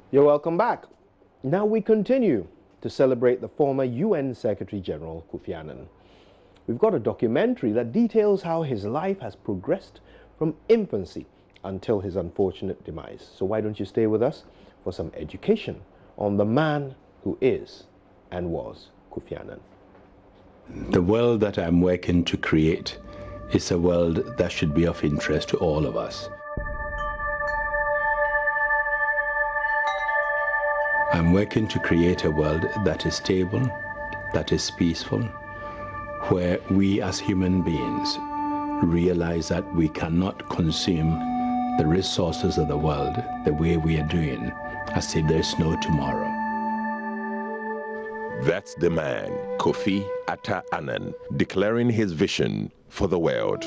You're welcome back. Now we continue to celebrate the former UN Secretary General Kofi Annan. We've got a documentary that details how his life has progressed from infancy until his unfortunate demise. So why don't you stay with us for some education on the man who is and was Kofi Annan. The world that I'm working to create is a world that should be of interest to all of us. I'm working to create a world that is stable, that is peaceful, where we as human beings realize that we cannot consume the resources of the world the way we are doing, as if there's no tomorrow. That's the man, Kofi Annan, declaring his vision for the world,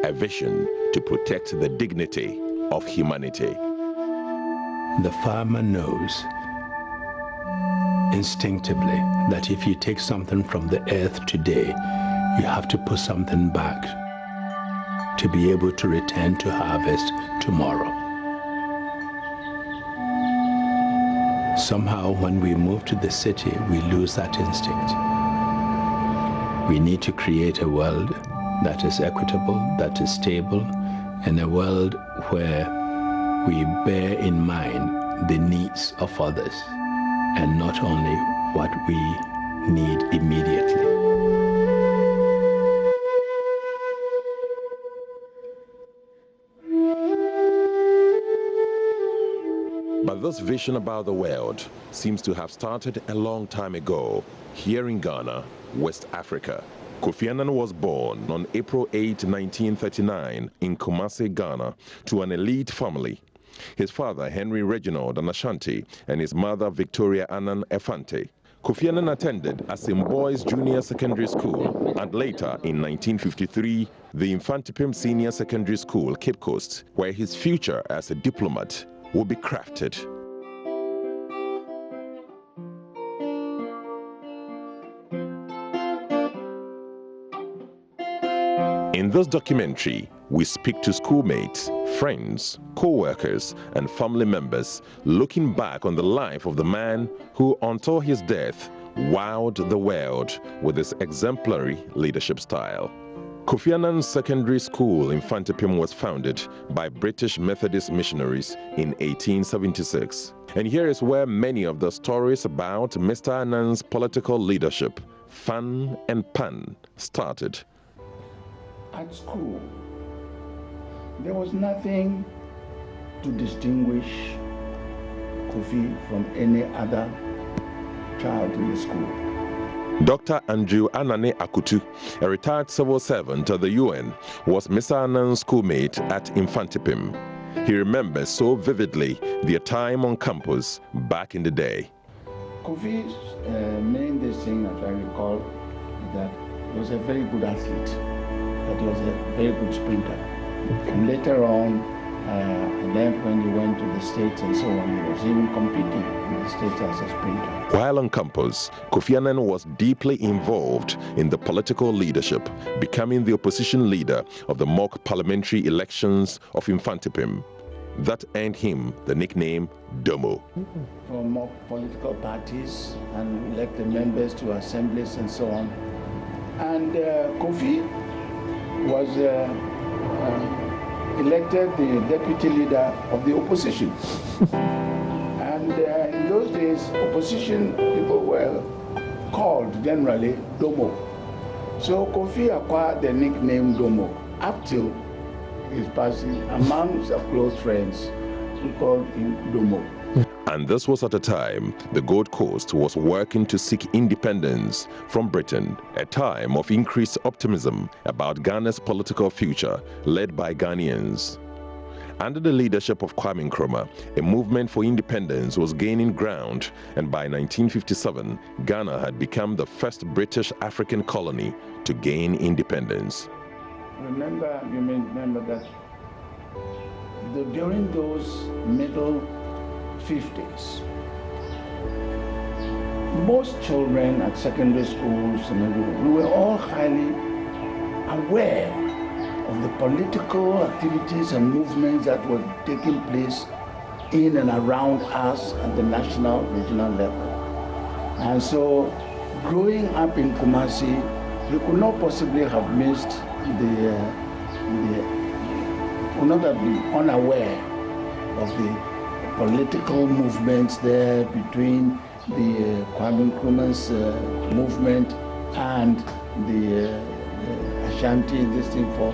a vision to protect the dignity of humanity. The farmer knows instinctively that if you take something from the earth today, you have to put something back to be able to return to harvest tomorrow. Somehow, when we move to the city, we lose that instinct. We need to create a world that is equitable, that is stable, and a world where we bear in mind the needs of others and not only what we need immediately. But this vision about the world seems to have started a long time ago, here in Ghana, West Africa. Kofi Annan was born on April 8, 1939 in Kumasi, Ghana, to an elite family. His father, Henry Reginald Anashanti, and his mother, Victoria Annan Efante. Kofi Annan attended Asim Boys Junior Secondary School and later, in 1953, the Infantipim Senior Secondary School, Cape Coast, where his future as a diplomat will be crafted. In this documentary, we speak to schoolmates, friends, co-workers, and family members, looking back on the life of the man who, until his death, wowed the world with his exemplary leadership style. Kofi Annan's secondary school in Infantipim was founded by British Methodist missionaries in 1876. And here is where many of the stories about Mr. Annan's political leadership, fun and pun, started. At school, there was nothing to distinguish Kofi from any other child in the school. Dr. Andrew Anane Akutu, a retired civil servant of the UN, was Mr. Annan's schoolmate at Infantipim. He remembers so vividly their time on campus back in the day. Kofi's main thing, as I recall, is that he was a very good athlete, that he was a very good sprinter. And later on, and then when he went to the States and so on, he was even competing in the States as a sprinter. While on campus, Kofi Annan was deeply involved in the political leadership, becoming the opposition leader of the mock parliamentary elections of Infantipim. That earned him the nickname Domo. From mock political parties and elected members to assemblies and so on. And Kofi was elected the deputy leader of the opposition. And in those days, opposition people were called generally Domo. So Kofi acquired the nickname Domo up till his passing. Amongst our close friends, we called him Domo. And this was at a time the Gold Coast was working to seek independence from Britain, a time of increased optimism about Ghana's political future led by Ghanaians. Under the leadership of Kwame Nkrumah, a movement for independence was gaining ground, and by 1957, Ghana had become the first British African colony to gain independence. You may remember that during those middle 50s, most children at secondary schools and everywhere, we were all highly aware of the political activities and movements that were taking place in and around us at the national, regional level. And so, growing up in Kumasi, we could not possibly have missed could not have been unaware of the political movements there between the Kwame Nkrumah's movement and the Ashanti, this thing for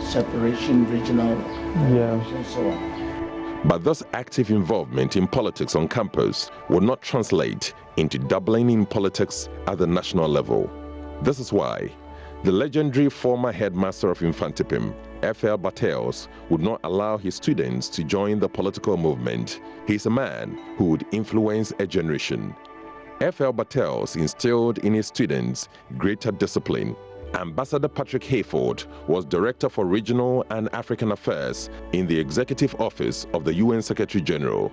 separation, regional, and so on. But this active involvement in politics on campus would not translate into dabbling in politics at the national level. This is why the legendary former headmaster of Infantipim, F.L. Bartels, would not allow his students to join the political movement. He's a man who would influence a generation. F.L. Bartels instilled in his students greater discipline. Ambassador Patrick Hayford was Director for Regional and African Affairs in the Executive Office of the UN Secretary General.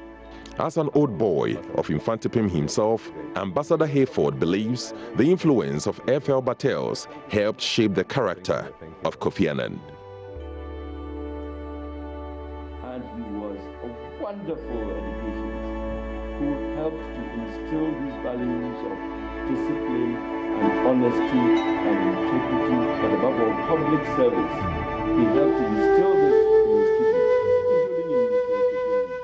As an old boy of Infantipim himself, Ambassador Hayford believes the influence of F.L. Bartels helped shape the character of Kofi Annan. And he was a wonderful educationist who helped to instill these values of discipline and honesty and integrity, but above all, public service. He helped to instill this in his students, including in Mr. Kofi Annan.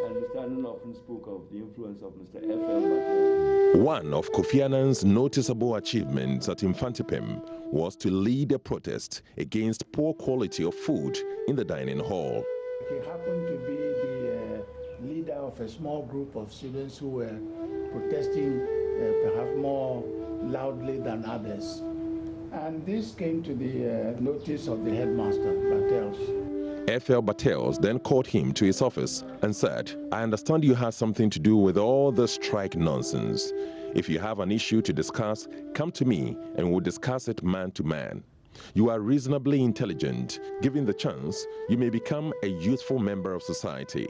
And Mr. Annan often spoke of the influence of Mr. F.L. Bartels. One of Kofi Annan's noticeable achievements at Infantipim was to lead a protest against poor quality of food in the dining hall. He happened to be the leader of a small group of students who were protesting perhaps more loudly than others. And this came to the notice of the headmaster, Bartels. F.L. Bartels then called him to his office and said, "I understand you have something to do with all this strike nonsense. If you have an issue to discuss, come to me and we'll discuss it man to man. You are reasonably intelligent. Given the chance, you may become a useful member of society."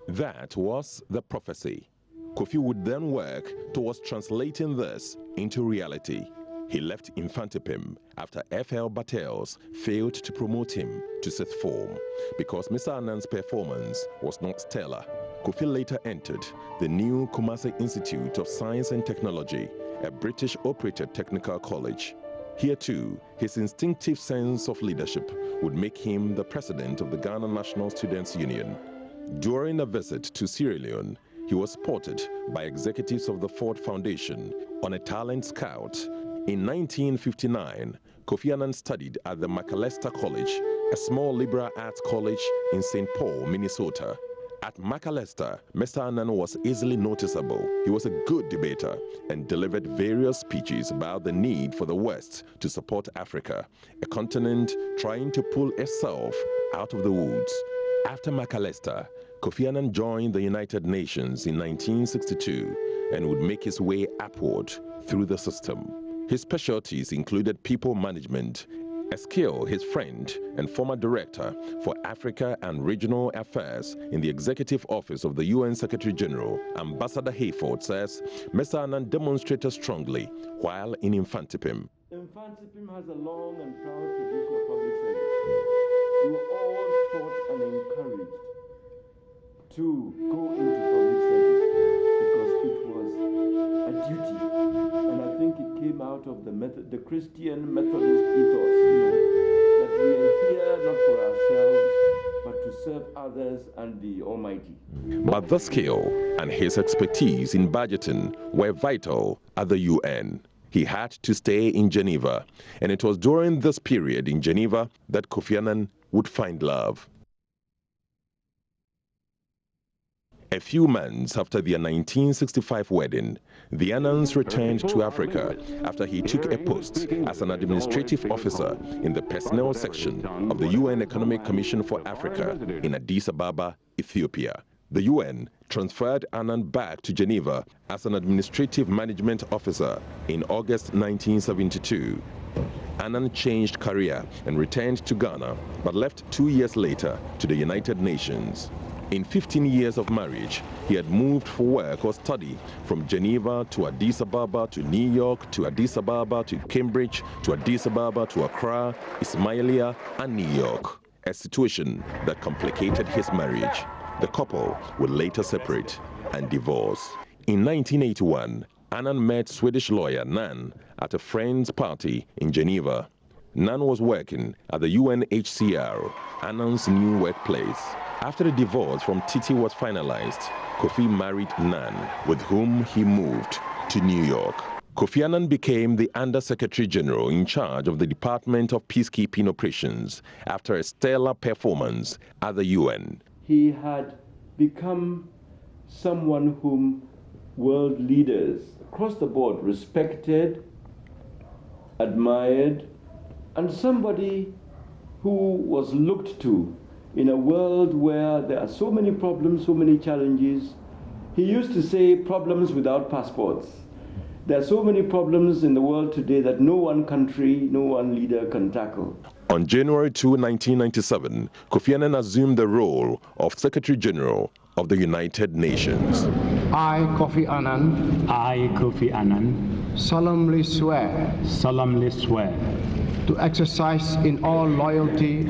That was the prophecy. Kofi would then work towards translating this into reality. He left Infantipim after F.L. Bartels failed to promote him to sixth form because Mr. Annan's performance was not stellar. Kofi later entered the new Kumasi Institute of Science and Technology, a British-operated technical college. Here too, his instinctive sense of leadership would make him the president of the Ghana National Students' Union. During a visit to Sierra Leone, he was spotted by executives of the Ford Foundation on a talent scout. In 1959, Kofi Annan studied at the McAllister College, a small liberal arts college in St. Paul, Minnesota. At McAllister, Mr. Annan was easily noticeable. He was a good debater and delivered various speeches about the need for the West to support Africa, a continent trying to pull itself out of the woods. After McAllister, Kofi Annan joined the United Nations in 1962 and would make his way upward through the system. His specialties included people management, a skill his friend and former director for Africa and Regional Affairs in the Executive Office of the UN Secretary General, Ambassador Hayford, says Mr. Annan demonstrated strongly while in Infantipim. Infantipim has a long and proud tradition of public service. We were all taught and encouraged to go into public service because it was a duty. And I think it came out of the Christian Methodist ethos, that we are here not for ourselves, but to serve others and the Almighty. But the skill and his expertise in budgeting were vital at the UN. He had to stay in Geneva, and it was during this period in Geneva that Kofi Annan would find love. A few months after their 1965 wedding, the Annans returned to Africa after he took a post as an administrative officer in the personnel section of the UN Economic Commission for Africa in Addis Ababa, Ethiopia. The UN transferred Annan back to Geneva as an administrative management officer in August 1972. Annan changed career and returned to Ghana, but left 2 years later to the United Nations. In 15 years of marriage, he had moved for work or study from Geneva to Addis Ababa to New York to Addis Ababa to Cambridge to Addis Ababa to Accra, Ismailia, and New York. a situation that complicated his marriage. The couple would later separate and divorce. In 1981, Annan met Swedish lawyer Nan at a friend's party in Geneva. Nan was working at the UNHCR, Annan's new workplace. After the divorce from Titi was finalized, Kofi married Nan, with whom he moved to New York. Kofi Annan became the Under-Secretary General in charge of the Department of Peacekeeping Operations after a stellar performance at the UN. He had become someone whom world leaders across the board respected, admired, and somebody who was looked to in a world where there are so many problems, so many challenges. He used to say, problems without passports. There are so many problems in the world today that no one country, no one leader can tackle. On January 2, 1997, Kofi Annan assumed the role of Secretary General of the United Nations. I, Kofi Annan. I, Kofi Annan. Solemnly swear. Solemnly swear. To exercise in all loyalty.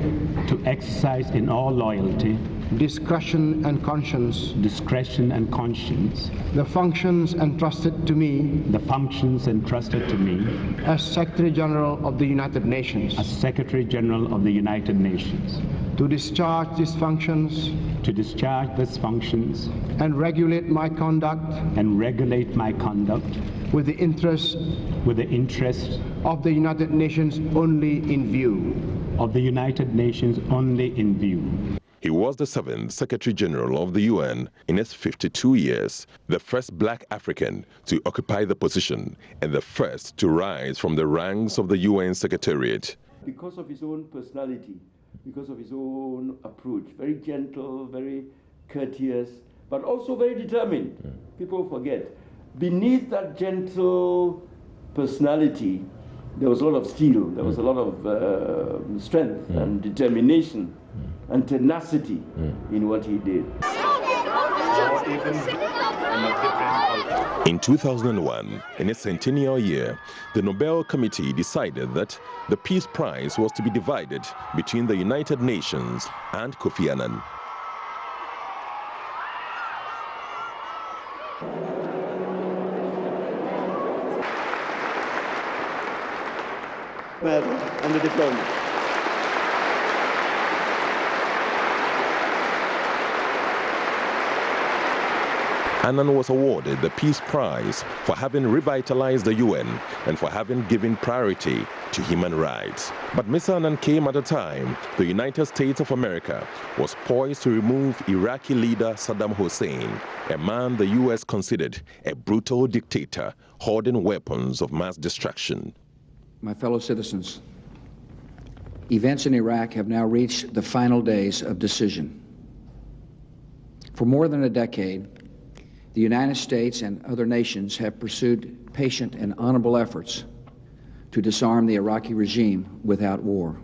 To exercise in all loyalty. Discretion and conscience. Discretion and conscience. The functions entrusted to me. The functions entrusted to me. As Secretary General of the United Nations. As Secretary General of the United Nations. To discharge these functions. To discharge these functions. And regulate my conduct. And regulate my conduct. With the interest. With the interest. Of the United Nations only in view. Of the United Nations only in view. He was the 7th Secretary General of the UN in his 52 years, the first black African to occupy the position and the first to rise from the ranks of the UN Secretariat. Because of his own personality, because of his own approach, very gentle, very courteous, but also very determined. People forget. Beneath that gentle personality, there was a lot of steel, there was a lot of strength and determination and tenacity in what he did. In 2001, in its centennial year, the Nobel Committee decided that the Peace Prize was to be divided between the United Nations and Kofi Annan. Medal and the diploma. Annan was awarded the Peace Prize for having revitalized the UN and for having given priority to human rights. But Mr. Annan came at a time the United States of America was poised to remove Iraqi leader Saddam Hussein, a man the US considered a brutal dictator hoarding weapons of mass destruction. My fellow citizens, events in Iraq have now reached the final days of decision. For more than a decade, the United States and other nations have pursued patient and honorable efforts to disarm the Iraqi regime without war.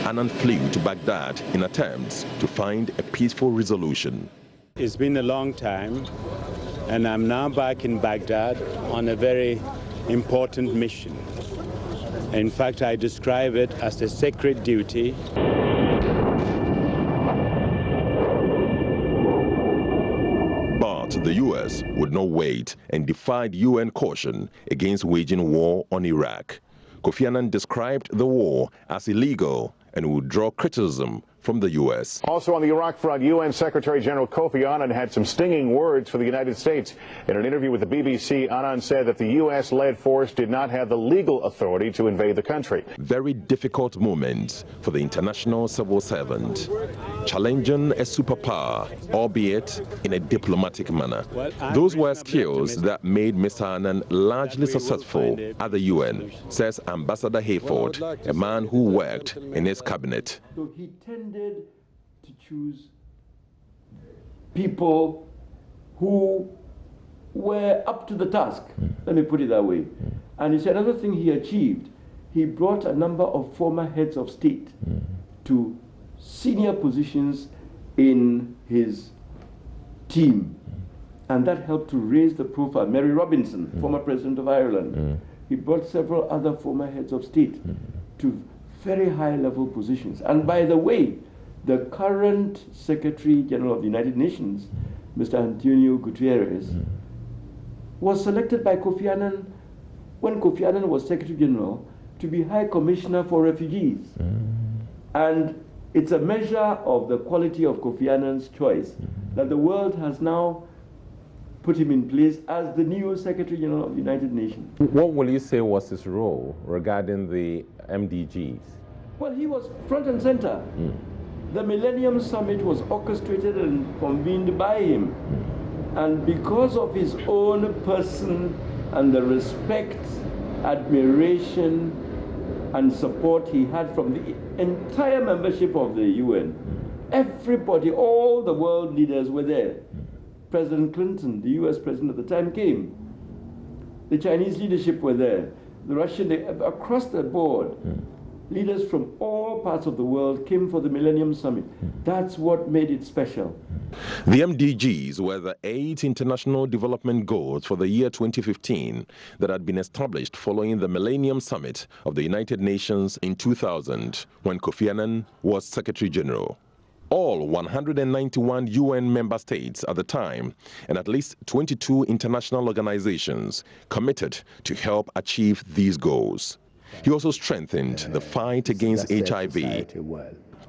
Annan flew to Baghdad in attempts to find a peaceful resolution. It's been a long time, and I'm now back in Baghdad on a very important mission. In fact, I describe it as a sacred duty. But the US would not wait and defied UN caution against waging war on Iraq. Kofi Annan described the war as illegal and would draw criticism from the U.S. Also on the Iraq front, UN Secretary General Kofi Annan had some stinging words for the United States. In an interview with the BBC, Annan said that the U.S.-led force did not have the legal authority to invade the country. Very difficult moment for the international civil servant, challenging a superpower, albeit in a diplomatic manner. Those were skills that made Mr. Annan largely successful at the UN, says Ambassador Hayford, a man who worked in his cabinet. So he tended to choose people who were up to the task, let me put it that way. And it's another thing he achieved. He brought a number of former heads of state to senior positions in his team. And that helped to raise the profile. Mary Robinson, former president of Ireland. He brought several other former heads of state to very high-level positions. And by the way, the current Secretary General of the United Nations, Mr. Antonio Guterres, was selected by Kofi Annan when Kofi Annan was Secretary General to be High Commissioner for Refugees. And it's a measure of the quality of Kofi Annan's choice that the world has now put him in place as the new Secretary General of the United Nations. What will you say was his role regarding the MDGs? Well, he was front and center. The Millennium Summit was orchestrated and convened by him. And because of his own person and the respect, admiration, and support he had from the entire membership of the UN, everybody, all the world leaders were there. President Clinton, the US president at the time, came. The Chinese leadership were there. The Russian, across the board, leaders from all parts of the world came for the Millennium Summit. That's what made it special. The MDGs were the 8 international development goals for the year 2015 that had been established following the Millennium Summit of the United Nations in 2000, when Kofi Annan was Secretary General. All 191 UN member states at the time and at least 22 international organizations committed to help achieve these goals. He also strengthened the fight against HIV.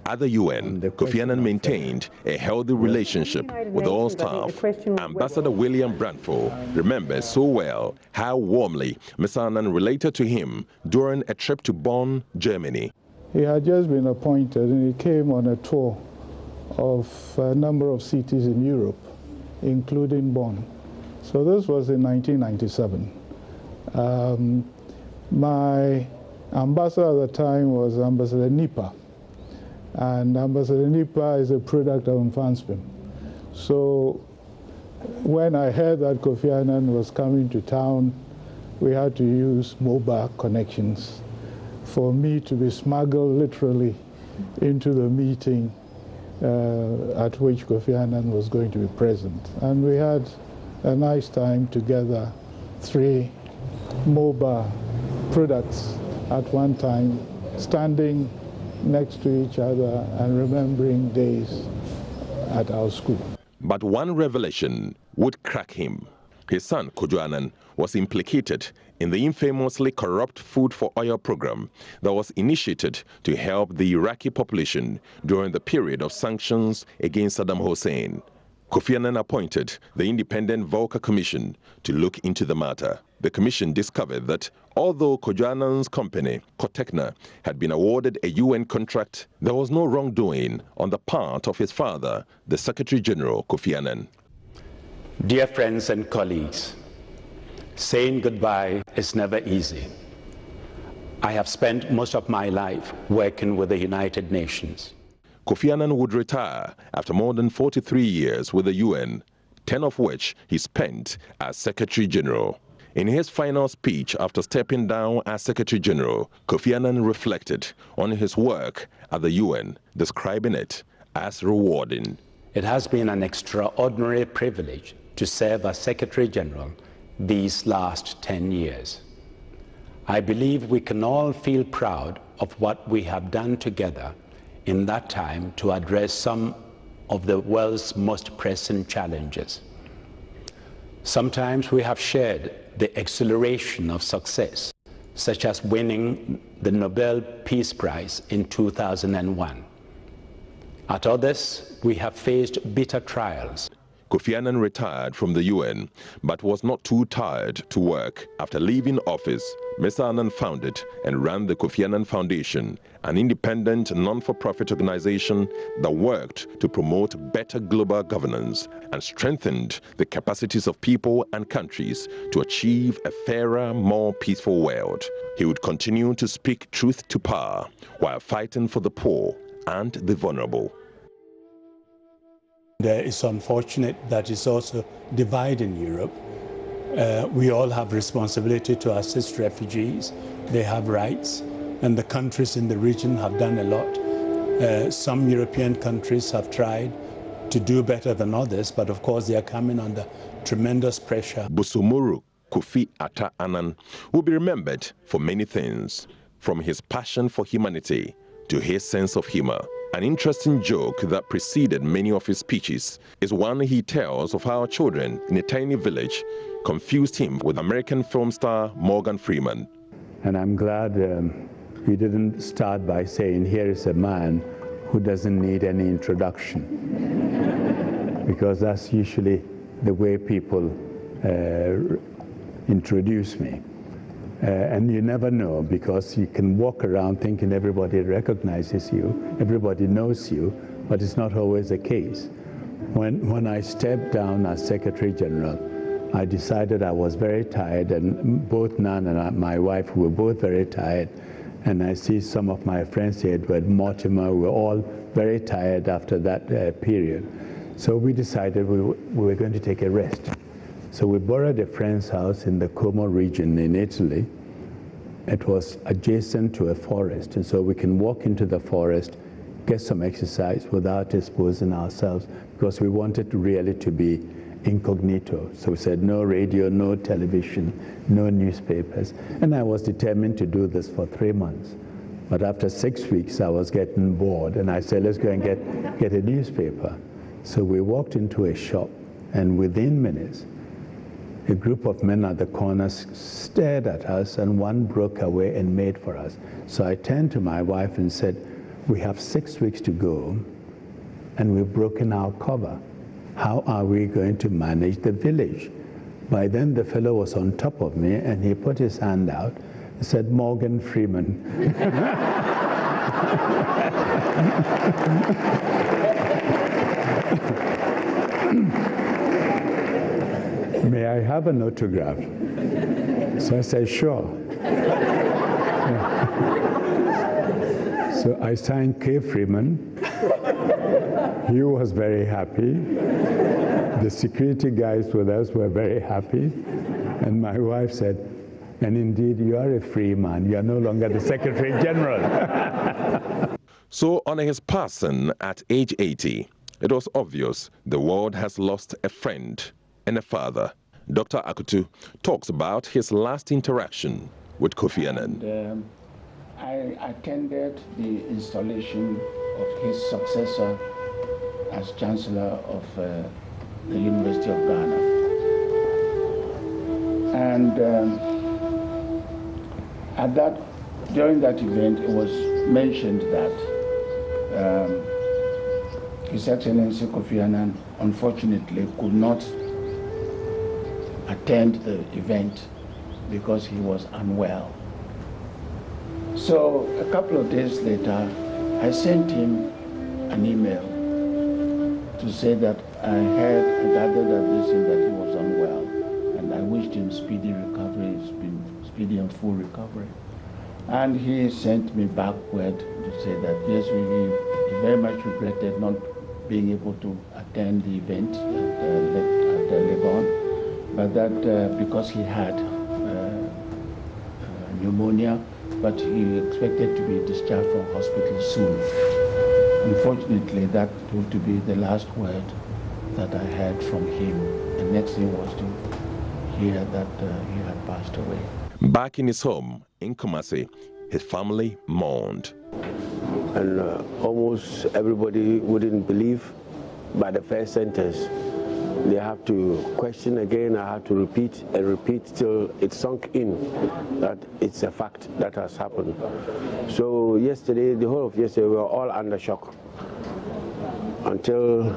At the UN, Kofi Annan maintained a healthy relationship with all staff. Ambassador William Brandford remembers so well how warmly Mr. Annan related to him during a trip to Bonn, Germany. He had just been appointed and he came on a tour of a number of cities in Europe, including Bonn. So this was in 1997. My ambassador at the time was Ambassador Nipa. And Ambassador Nipa is a product of Mfanspim. So when I heard that Kofi Annan was coming to town, we had to use mobile connections for me to be smuggled literally into the meeting at which Kofi Annan was going to be present. And we had a nice time together, 3 mobile products at one time, standing next to each other and remembering days at our school. But one revelation would crack him. His son, Kojo Annan, was implicated in the infamously corrupt Food for Oil program that was initiated to help the Iraqi population during the period of sanctions against Saddam Hussein. Kofi Annan appointed the independent Volcker Commission to look into the matter. The commission discovered that although Kojo Annan's company, Cotecna, had been awarded a UN contract, there was no wrongdoing on the part of his father, the Secretary General Kofi Annan. Dear friends and colleagues, saying goodbye is never easy. I have spent most of my life working with the United Nations. Kofi Annan would retire after more than 43 years with the UN, 10 of which he spent as Secretary General. In his final speech after stepping down as Secretary General, Kofi Annan reflected on his work at the UN, describing it as rewarding. It has been an extraordinary privilege to serve as Secretary General these last 10 years. I believe we can all feel proud of what we have done together in that time to address some of the world's most pressing challenges. Sometimes we have shared the exhilaration of success, such as winning the Nobel Peace Prize in 2001. At others, we have faced bitter trials. Kofi Annan retired from the UN, but was not too tired to work. After leaving office, Mr. Annan founded and ran the Kofi Annan Foundation, an independent non-for-profit organization that worked to promote better global governance and strengthened the capacities of people and countries to achieve a fairer, more peaceful world. He would continue to speak truth to power while fighting for the poor and the vulnerable. It's unfortunate that it's also divided in Europe. We all have responsibility to assist refugees. They have rights, and the countries in the region have done a lot. Some European countries have tried to do better than others, but of course they are coming under tremendous pressure. Bosomoro Kofi Atta Annan will be remembered for many things. From his passion for humanity to his sense of humor, an interesting joke that preceded many of his speeches is one he tells of how children in a tiny village confused him with American film star Morgan Freeman. And I'm glad we didn't start by saying, here is a man who doesn't need any introduction, because that's usually the way people introduce me. And you never know, because you can walk around thinking everybody recognizes you, everybody knows you, but it's not always the case. When I stepped down as Secretary General, I decided I was very tired, and both Nan and my wife were both very tired. And I see some of my friends here, Edward Mortimer, were all very tired after that period. So we decided we were going to take a rest. So we borrowed a friend's house in the Como region in Italy. It was adjacent to a forest, and so we can walk into the forest, get some exercise without exposing ourselves, because we wanted really to be incognito. So we said no radio, no television, no newspapers. And I was determined to do this for 3 months. But after 6 weeks, I was getting bored, and I said, let's go and get a newspaper. So we walked into a shop, and within minutes, a group of men at the corners stared at us, and one broke away and made for us. So I turned to my wife and said, we have 6 weeks to go, and we've broken our cover. How are we going to manage the village? By then, the fellow was on top of me, and he put his hand out and said, Morgan Freeman. May I have an autograph? So I said, sure. So I signed K. Freeman. He was very happy. The security guys with us were very happy. And my wife said, and indeed, you are a free man. You are no longer the Secretary General. So on his passing at age 80, it was obvious the world has lost a friend and a father. Dr. Akutu talks about his last interaction with Kofi Annan. And, I attended the installation of his successor as Chancellor of the University of Ghana. And during that event, it was mentioned that His Excellency Kofi Annan unfortunately could not attend the event because he was unwell. So a couple of days later, I sent him an email to say that I gathered everything that he was unwell, and I wished him speedy recovery, speedy and full recovery. And he sent me back word to say that yes, he very much regretted not being able to attend the event at Lebanon, but that because he had pneumonia, but he expected to be discharged from hospital soon. Unfortunately, that proved to be the last word that I heard from him. The next thing was to hear that he had passed away. Back in his home in Kumasi, his family mourned. And almost everybody wouldn't believe by the first sentence. They have to question again. I have to repeat and repeat till it sunk in that it's a fact that has happened. So yesterday, the whole of yesterday, we were all under shock until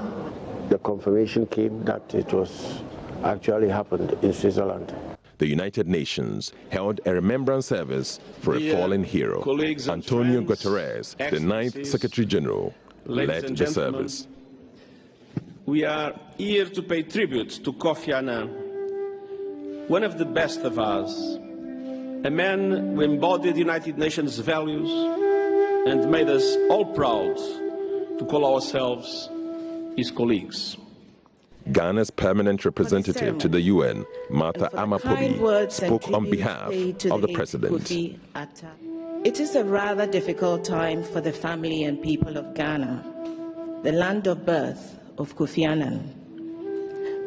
the confirmation came that it was actually happened in Switzerland. The United Nations held a remembrance service for a fallen hero. Antonio Guterres, the 9th Secretary General, led the service. We are here to pay tribute to Kofi Annan, one of the best of us, a man who embodied United Nations values and made us all proud to call ourselves his colleagues. Ghana's permanent representative to the UN, Martha Amapobi, spoke on behalf of the President. It is a rather difficult time for the family and people of Ghana, the land of birth of Kofi Annan.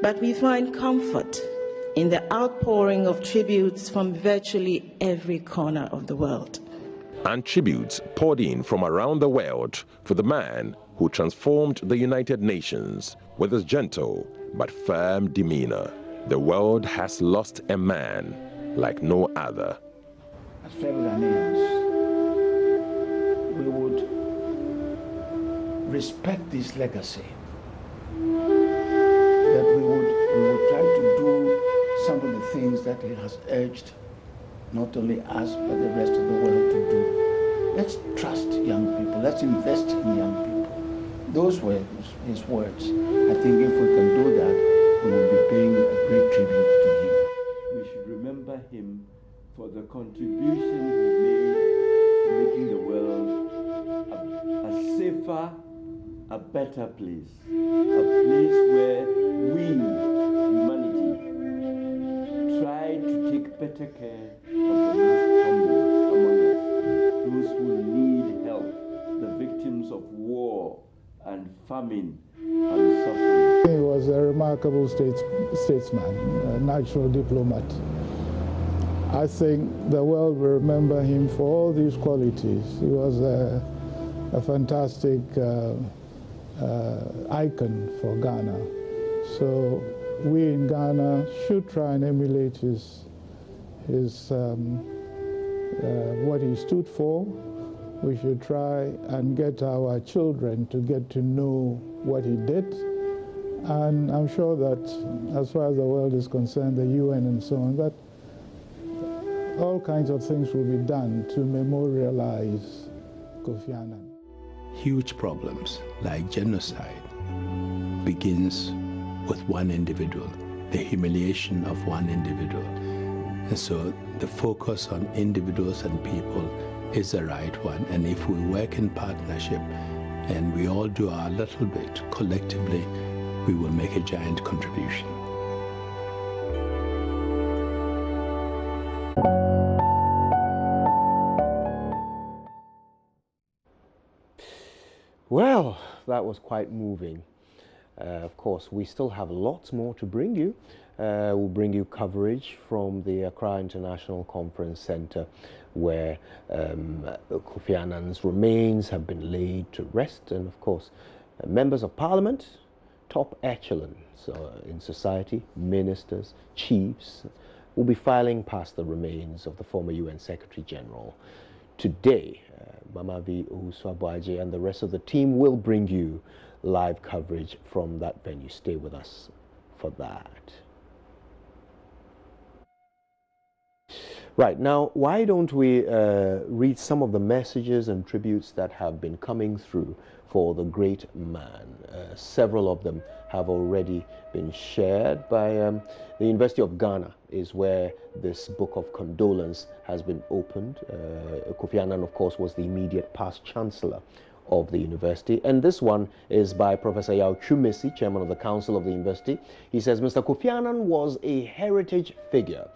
But we find comfort in the outpouring of tributes from virtually every corner of the world. and tributes poured in from around the world for the man who transformed the United Nations with his gentle but firm demeanor. The world has lost a man like no other. As fellow Ghanaians, we would respect this legacy, that we would try to do some of the things that he has urged not only us but the rest of the world to do. Let's trust young people, let's invest in young people. Those were his words. I think if we can do that, we will be paying a great tribute to him. We should remember him for the contribution he made to making the world a safer, a better place. A place where we, humanity, try to take better care of the most humble among us, those who need help, the victims of war and famine and suffering. He was a remarkable statesman, a natural diplomat. I think the world will remember him for all these qualities. He was a fantastic icon for Ghana. So we in Ghana should try and emulate what he stood for. We should try and get our children to get to know what he did. And I'm sure that as far as the world is concerned, the UN and so on, that all kinds of things will be done to memorialize Kofi Annan. Huge problems like genocide begins with one individual, the humiliation of one individual. And so the focus on individuals and people is the right one. And if we work in partnership and we all do our little bit collectively, we will make a giant contribution. Well, that was quite moving. Of course, we still have lots more to bring you. We'll bring you coverage from the Accra International Conference Center, where Kofi Annan's remains have been laid to rest, and of course, members of parliament, top echelons in society, ministers, chiefs, will be filing past the remains of the former UN Secretary General. Today, Mama V. Owusu-Aboagye and the rest of the team will bring you live coverage from that venue. Stay with us for that. Right, now, why don't we read some of the messages and tributes that have been coming through for the great man. Several of them have already been shared by the University of Ghana is where this book of condolence has been opened. Kofi Annan, of course, was the immediate past chancellor of the university. And this one is by Professor Yao Chumesi, chairman of the council of the university. He says, Mr. Kofi Annan was a heritage figure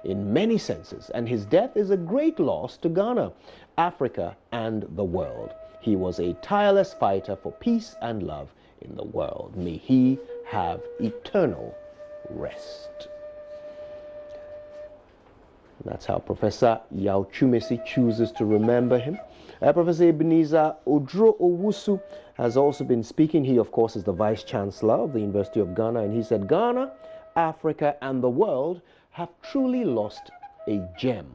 in many senses, and his death is a great loss to Ghana, Africa, and the world. He was a tireless fighter for peace and love in the world. May he have eternal rest. That's how Professor Yao Chumesi chooses to remember him. Professor Ebenezer Odro Owusu has also been speaking. He, of course, is the Vice Chancellor of the University of Ghana, and he said, Ghana, Africa, and the world have truly lost a gem.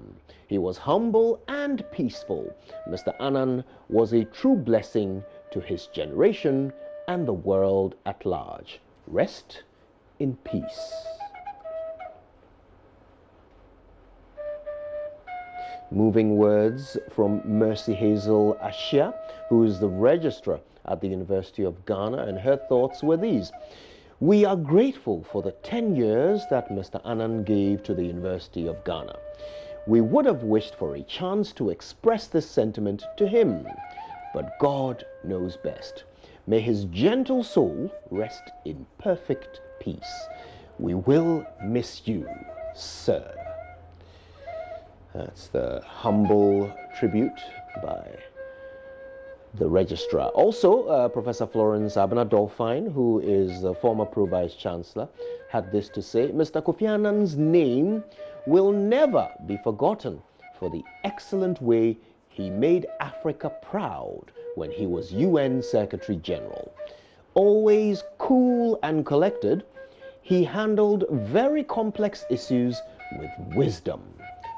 He was humble and peaceful. Mr. Annan was a true blessing to his generation and the world at large. Rest in peace. Moving words from Mercy Hazel Ashia, who is the registrar at the University of Ghana, and her thoughts were these. We are grateful for the 10 years that Mr. Annan gave to the University of Ghana. We would have wished for a chance to express this sentiment to him, but God knows best. May his gentle soul rest in perfect peace. We will miss you, sir. That's the humble tribute by the registrar. Also, Professor Florence Abena-Dolphine, who is the former Pro-Vice Chancellor, had this to say, Mr. Kofi Annan's name will never be forgotten for the excellent way he made Africa proud when he was UN Secretary General. Always cool and collected, he handled very complex issues with wisdom.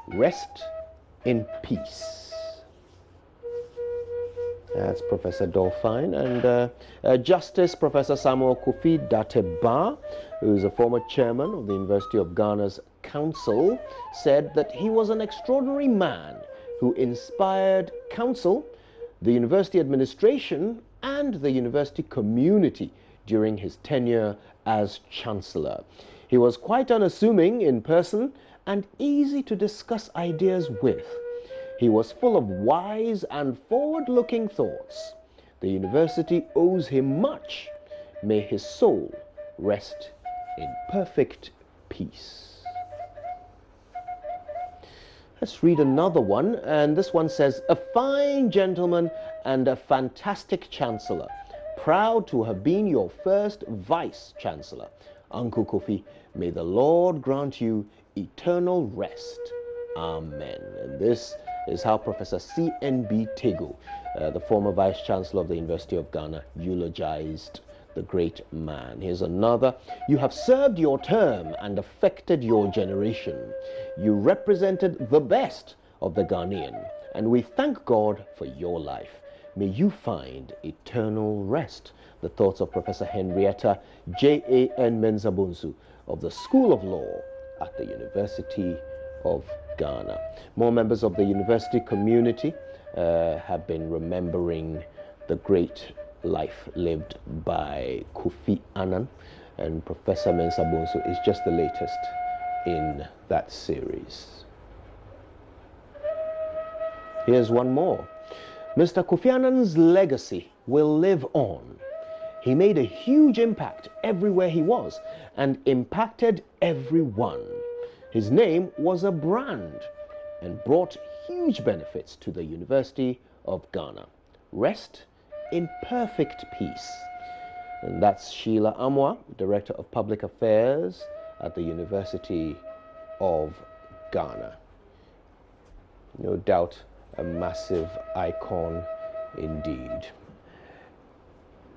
Rest in peace. That's Professor Dolphine. And Justice Professor Samuel Kofi Dateba, who is a former chairman of the University of Ghana's Council, said that he was an extraordinary man who inspired council, the university administration, and the university community during his tenure as Chancellor. He was quite unassuming in person and easy to discuss ideas with. He was full of wise and forward-looking thoughts. The university owes him much. May his soul rest in perfect peace. Let's read another one, and this one says, a fine gentleman and a fantastic chancellor. Proud to have been your first vice-chancellor. Uncle Kofi, may the Lord grant you eternal rest. Amen. And this is how Professor C.N.B. Tego, the former Vice-Chancellor of the University of Ghana, eulogized the great man. Here's another. You have served your term and affected your generation. You represented the best of the Ghanaian, and we thank God for your life. May you find eternal rest. The thoughts of Professor Henrietta J.A.N. Mensah-Bonsu of the School of Law at the University of Ghana. More members of the university community have been remembering the great life lived by Kofi Annan, and Professor Mensah-Bonsu is just the latest in that series. Here's one more. Mr. Kofi Annan's legacy will live on. He made a huge impact everywhere he was and impacted everyone. His name was a brand and brought huge benefits to the University of Ghana. Rest in perfect peace. And that's Sheila Amwa, Director of Public Affairs at the University of Ghana. No doubt a massive icon indeed.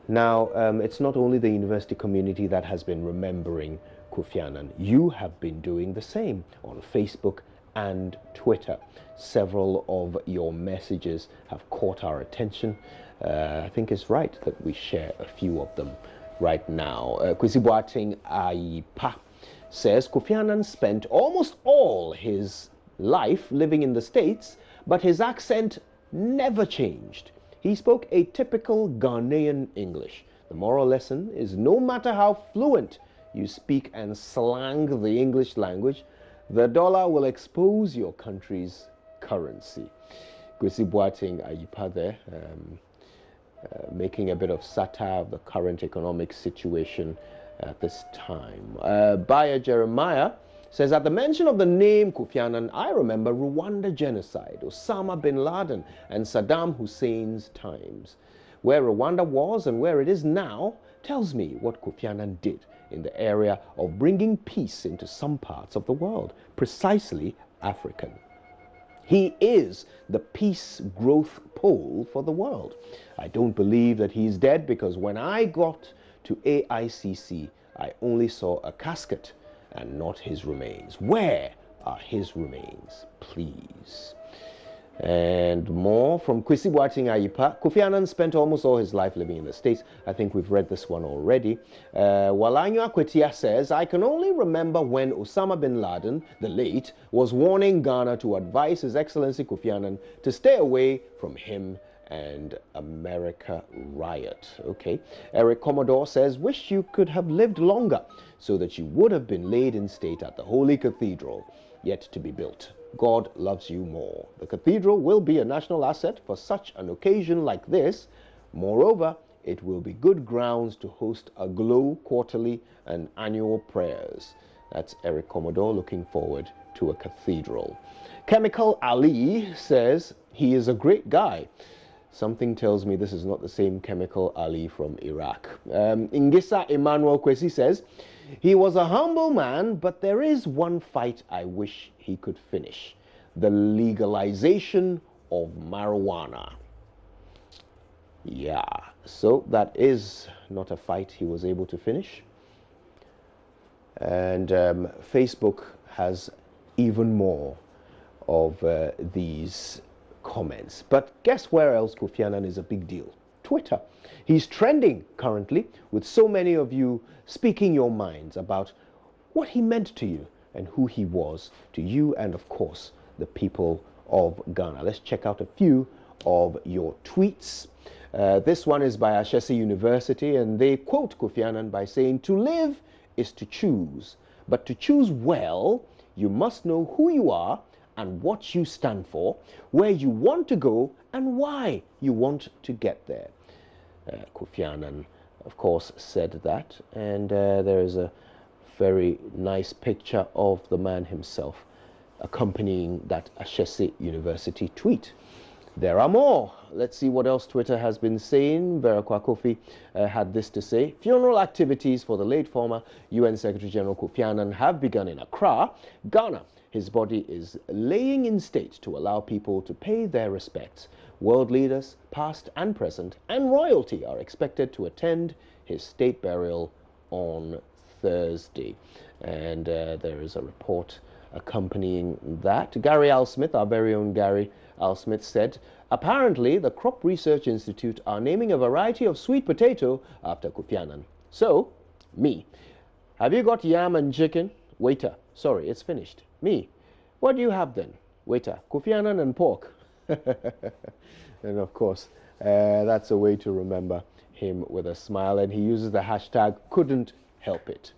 Now, it's not only the university community that has been remembering Kofi Annan. You have been doing the same on Facebook and Twitter. Several of your messages have caught our attention. I think it's right that we share a few of them right now. Kwesi Boateng Ayipa says Kofi Annan spent almost all his life living in the States, but his accent never changed. He spoke a typical Ghanaian English. The moral lesson is no matter how fluent you speak and slang the English language, the dollar will expose your country's currency. Kwesi Boateng Ayipa there, making a bit of satire of the current economic situation at this time. Bayer Jeremiah says, at the mention of the name Kofi Annan, I remember Rwanda genocide, Osama bin Laden, and Saddam Hussein's times. Where Rwanda was and where it is now tells me what Kofi Annan did in the area of bringing peace into some parts of the world, precisely African. He is the peace growth pole for the world. I don't believe that he's dead, because when I got to AICC, I only saw a casket and not his remains. Where are his remains, please? And more from Kwesi Boateng Ayipa. Kofi Annan spent almost all his life living in the States. I think we've read this one already. Walanyo Akwetia says, I can only remember when Osama bin Laden, the late, was warning Ghana to advise His Excellency Kofi Annan to stay away from him and America riot. Okay. Eric Commodore says, wish you could have lived longer so that you would have been laid in state at the Holy Cathedral, yet to be built. God loves you more. The cathedral will be a national asset for such an occasion like this. Moreover, it will be good grounds to host a Glow quarterly and annual prayers. That's Eric Commodore looking forward to a cathedral. Chemical Ali says, he is a great guy. Something tells me this is not the same Chemical Ali from Iraq. Ingisa Emmanuel Kwesi says, he was a humble man, but there is one fight I wish he could finish: the legalization of marijuana. Yeah, so that is not a fight he was able to finish. And Facebook has even more of these comments. But guess where else Kofi Annan is a big deal? Twitter. He's trending currently, with so many of you speaking your minds about what he meant to you and who he was to you and, of course, the people of Ghana. Let's check out a few of your tweets. This one is by Ashesi University, and they quote Kofi Annan by saying, "To live is to choose, but to choose well, you must know who you are and what you stand for, where you want to go, and why you want to get there." Kofi Annan, of course, said that, and there is a very nice picture of the man himself accompanying that Ashesi University tweet. There are more. Let's see what else Twitter has been saying. Verakwa Kofi had this to say: "Funeral activities for the late former UN Secretary General Kofi Annan have begun in Accra, Ghana. His body is laying in state to allow people to pay their respects. World leaders, past and present, and royalty are expected to attend his state burial on Thursday." And there is a report accompanying that. Gary Al Smith, our very own Gary Al Smith, said, "Apparently, the Crop Research Institute are naming a variety of sweet potato after Kofi Annan. So, me, have you got yam and chicken? Waiter, sorry, it's finished. Me, what do you have then? Waiter, Kofi Annan and pork." And of course, that's a way to remember him with a smile, and he uses the hashtag "couldn't help it."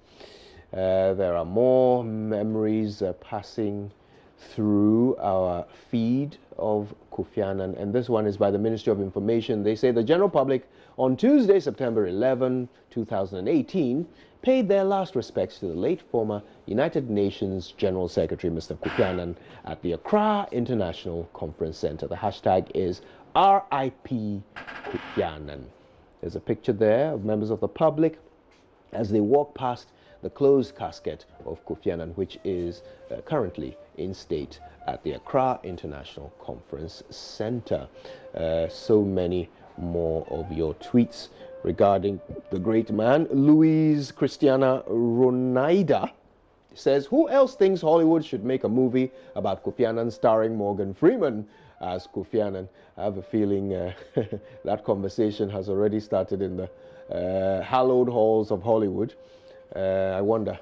There are more memories passing through our feed of Kofi Annan, and this one is by the Ministry of Information. They say the general public on Tuesday, September 11, 2018, paid their last respects to the late former United Nations General Secretary, Mr. Kofi Annan, at the Accra International Conference Center. The hashtag is RIP Kofi Annan. There's a picture there of members of the public as they walk past the closed casket of Kofi Annan, which is currently in state at the Accra International Conference Center. So many more of your tweets regarding the great man. Louise Christiana Ronaida says, "Who else thinks Hollywood should make a movie about Kofi Annan starring Morgan Freeman as Kofi Annan?" I have a feeling that conversation has already started in the hallowed halls of Hollywood. I wonder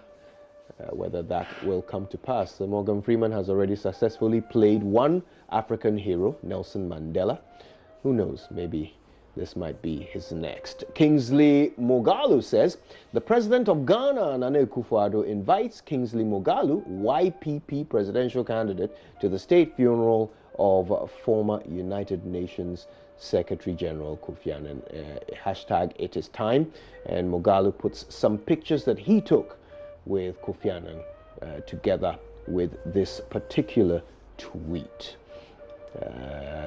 whether that will come to pass. Morgan Freeman has already successfully played one African hero, Nelson Mandela. Who knows, maybe this might be his next. Kingsley Mogalu says, "The president of Ghana, Nana Akufo-Addo, invites Kingsley Mogalu, YPP presidential candidate, to the state funeral of former United Nations Secretary General Kofi Annan." Hashtag it is time. And Mogalu puts some pictures that he took with Kofi Annan together with this particular tweet.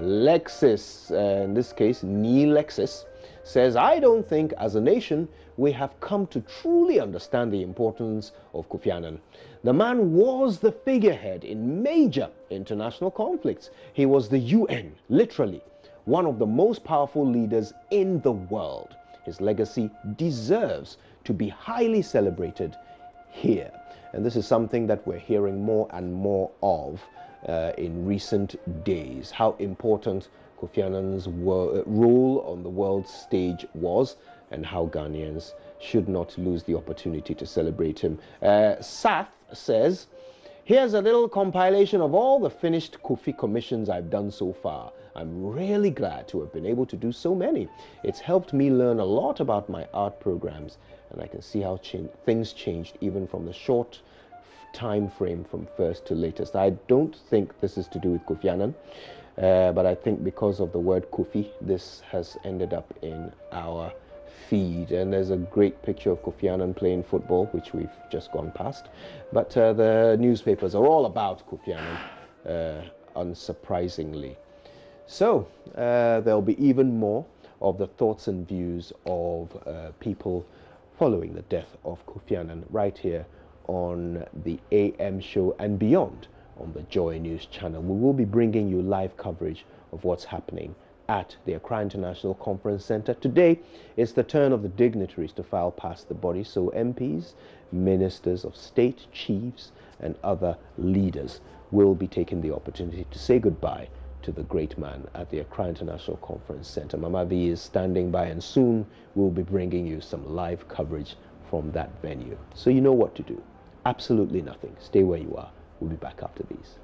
Lexis, in this case, Lexis, says, "I don't think as a nation we have come to truly understand the importance of Kofi Annan. The man was the figurehead in major international conflicts. He was the UN, literally, one of the most powerful leaders in the world. His legacy deserves to be highly celebrated here." And this is something that we're hearing more and more of in recent days, how important Kofi Annan's role on the world stage was, and how Ghanaians should not lose the opportunity to celebrate him. Sath says, "Here's a little compilation of all the finished Kofi commissions I've done so far. I'm really glad to have been able to do so many. It's helped me learn a lot about my art programs, and I can see how things changed even from the short time frame from first to latest." I don't think this is to do with Kofi Annan, but I think because of the word Kofi, this has ended up in our feed. And there's a great picture of Kofi Annan playing football, which we've just gone past. But the newspapers are all about Kofi Annan, unsurprisingly. So there'll be even more of the thoughts and views of people following the death of Kofi Annan right here on the AM show and beyond on the Joy News channel. We will be bringing you live coverage of what's happening at the Accra International Conference Center. Today, it's the turn of the dignitaries to file past the body, so MPs, ministers of state, chiefs, and other leaders will be taking the opportunity to say goodbye to the great man at the Accra International Conference Center. Mama V is standing by, and soon we'll be bringing you some live coverage from that venue. So you know what to do. Absolutely nothing. Stay where you are. We'll be back after these.